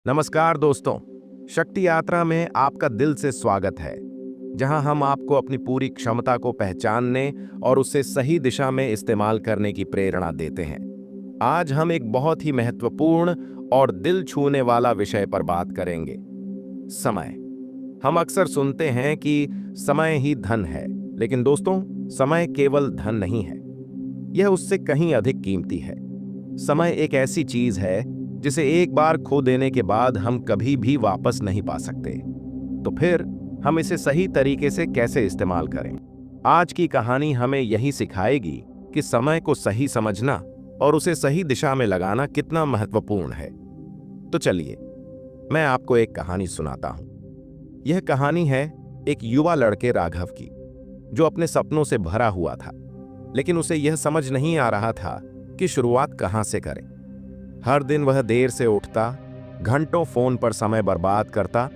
नमस्कार दोस्तों। शक्ति यात्रा में आपका दिल से स्वागत है, जहां हम आपको अपनी पूरी क्षमता को पहचानने और उसे सही दिशा में इस्तेमाल करने की प्रेरणा देते हैं। आज हम एक बहुत ही महत्वपूर्ण और दिल छूने वाला विषय पर बात करेंगे, समय। हम अक्सर सुनते हैं कि समय ही धन है, लेकिन दोस्तों, समय केवल धन नहीं है, यह उससे कहीं अधिक कीमती है। समय एक ऐसी चीज है जिसे एक बार खो देने के बाद हम कभी भी वापस नहीं पा सकते। तो फिर हम इसे सही तरीके से कैसे इस्तेमाल करें? आज की कहानी हमें यही सिखाएगी कि समय को सही समझना और उसे सही दिशा में लगाना कितना महत्वपूर्ण है। तो चलिए, मैं आपको एक कहानी सुनाता हूं। यह कहानी है एक युवा लड़के राघव की, जो अपने सपनों से भरा हुआ था, लेकिन उसे यह समझ नहीं आ रहा था कि शुरुआत कहां से करें। हर दिन वह देर से उठता, घंटों फोन पर समय बर्बाद करता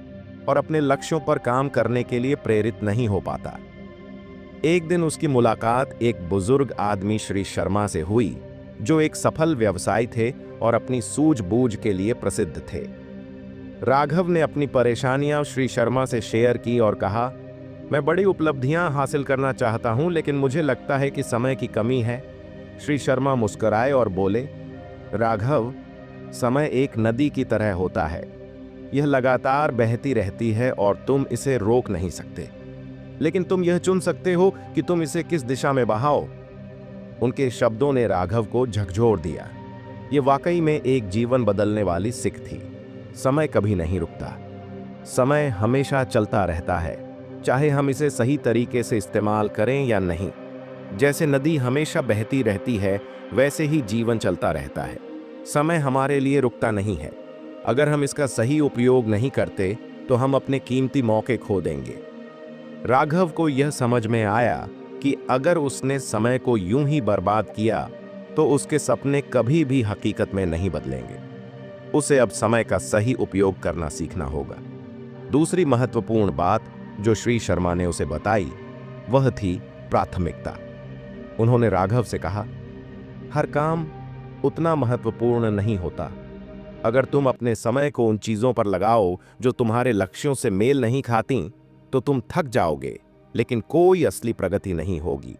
और अपने लक्ष्यों पर काम करने के लिए प्रेरित नहीं हो पाता। एक दिन उसकी मुलाकात एक बुजुर्ग आदमी श्री शर्मा से हुई, जो एक सफल व्यवसायी थे और अपनी सूझबूझ के लिए प्रसिद्ध थे। राघव ने अपनी परेशानियां श्री शर्मा से शेयर की और कहा, मैं बड़ी उपलब्धियां हासिल करना चाहता हूं, लेकिन मुझे लगता है कि समय की कमी है। श्री शर्मा मुस्कुराए और बोले, राघव, समय एक नदी की तरह होता है। यह लगातार बहती रहती है और तुम इसे रोक नहीं सकते, लेकिन तुम यह चुन सकते हो कि तुम इसे किस दिशा में बहाओ। उनके शब्दों ने राघव को झकझोर दिया। यह वाकई में एक जीवन बदलने वाली सीख थी। समय कभी नहीं रुकता, समय हमेशा चलता रहता है, चाहे हम इसे सही तरीके से इस्तेमाल करें या नहीं। जैसे नदी हमेशा बहती रहती है, वैसे ही जीवन चलता रहता है। समय हमारे लिए रुकता नहीं है। अगर हम इसका सही उपयोग नहीं करते तो हम अपने कीमती मौके खो देंगे। राघव को यह समझ में आया कि अगर उसने समय को यूं ही बर्बाद किया तो उसके सपने कभी भी हकीकत में नहीं बदलेंगे। उसे अब समय का सही उपयोग करना सीखना होगा। दूसरी महत्वपूर्ण बात जो श्री शर्मा ने उसे बताई, वह थी प्राथमिकता। उन्होंने राघव से कहा, हर काम उतना महत्वपूर्ण नहीं होता। अगर तुम अपने समय को उन चीजों पर लगाओ जो तुम्हारे लक्ष्यों से मेल नहीं खाती, तो तुम थक जाओगे, लेकिन कोई असली प्रगति नहीं होगी।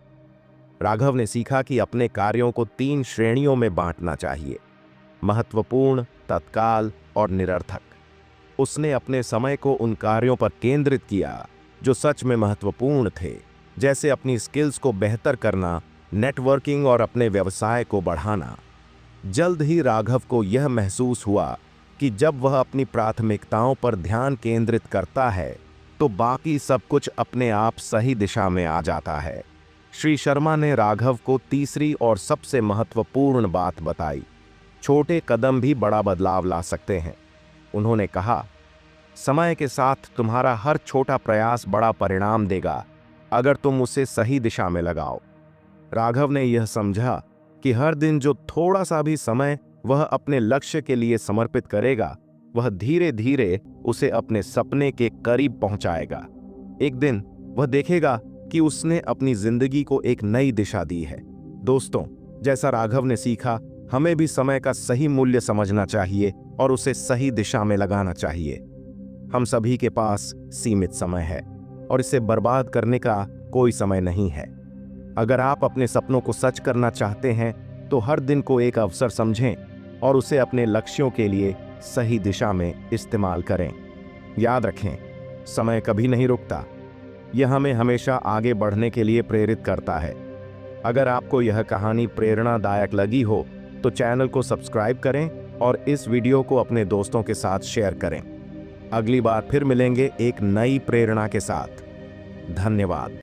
राघव ने सीखा कि अपने कार्यों को 3 श्रेणियों में बांटना चाहिए: महत्वपूर्ण, तत्काल और निरर्थक। उसने अपने समय को उन कार्यों पर केंद्रित किया जो सच में महत्वपूर्ण थे, जैसे अपनी स्किल्स को बेहतर करना, नेटवर्किंग और अपने व्यवसाय को बढ़ाना। जल्द ही राघव को यह महसूस हुआ कि जब वह अपनी प्राथमिकताओं पर ध्यान केंद्रित करता है तो बाकी सब कुछ अपने आप सही दिशा में आ जाता है। श्री शर्मा ने राघव को तीसरी और सबसे महत्वपूर्ण बात बताई, छोटे कदम भी बड़ा बदलाव ला सकते हैं। उन्होंने कहा, समय के साथ तुम्हारा हर छोटा प्रयास बड़ा परिणाम देगा, अगर तुम उसे सही दिशा में लगाओ। राघव ने यह समझा कि हर दिन जो थोड़ा सा भी समय वह अपने लक्ष्य के लिए समर्पित करेगा, वह धीरे धीरे उसे अपने सपने के करीब पहुंचाएगा। एक दिन वह देखेगा कि उसने अपनी जिंदगी को एक नई दिशा दी है। दोस्तों, जैसा राघव ने सीखा, हमें भी समय का सही मूल्य समझना चाहिए और उसे सही दिशा में लगाना चाहिए। हम सभी के पास सीमित समय है और इसे बर्बाद करने का कोई समय नहीं है। अगर आप अपने सपनों को सच करना चाहते हैं तो हर दिन को एक अवसर समझें और उसे अपने लक्ष्यों के लिए सही दिशा में इस्तेमाल करें। याद रखें, समय कभी नहीं रुकता, यह हमें हमेशा आगे बढ़ने के लिए प्रेरित करता है। अगर आपको यह कहानी प्रेरणादायक लगी हो तो चैनल को सब्सक्राइब करें और इस वीडियो को अपने दोस्तों के साथ शेयर करें। अगली बार फिर मिलेंगे एक नई प्रेरणा के साथ। धन्यवाद।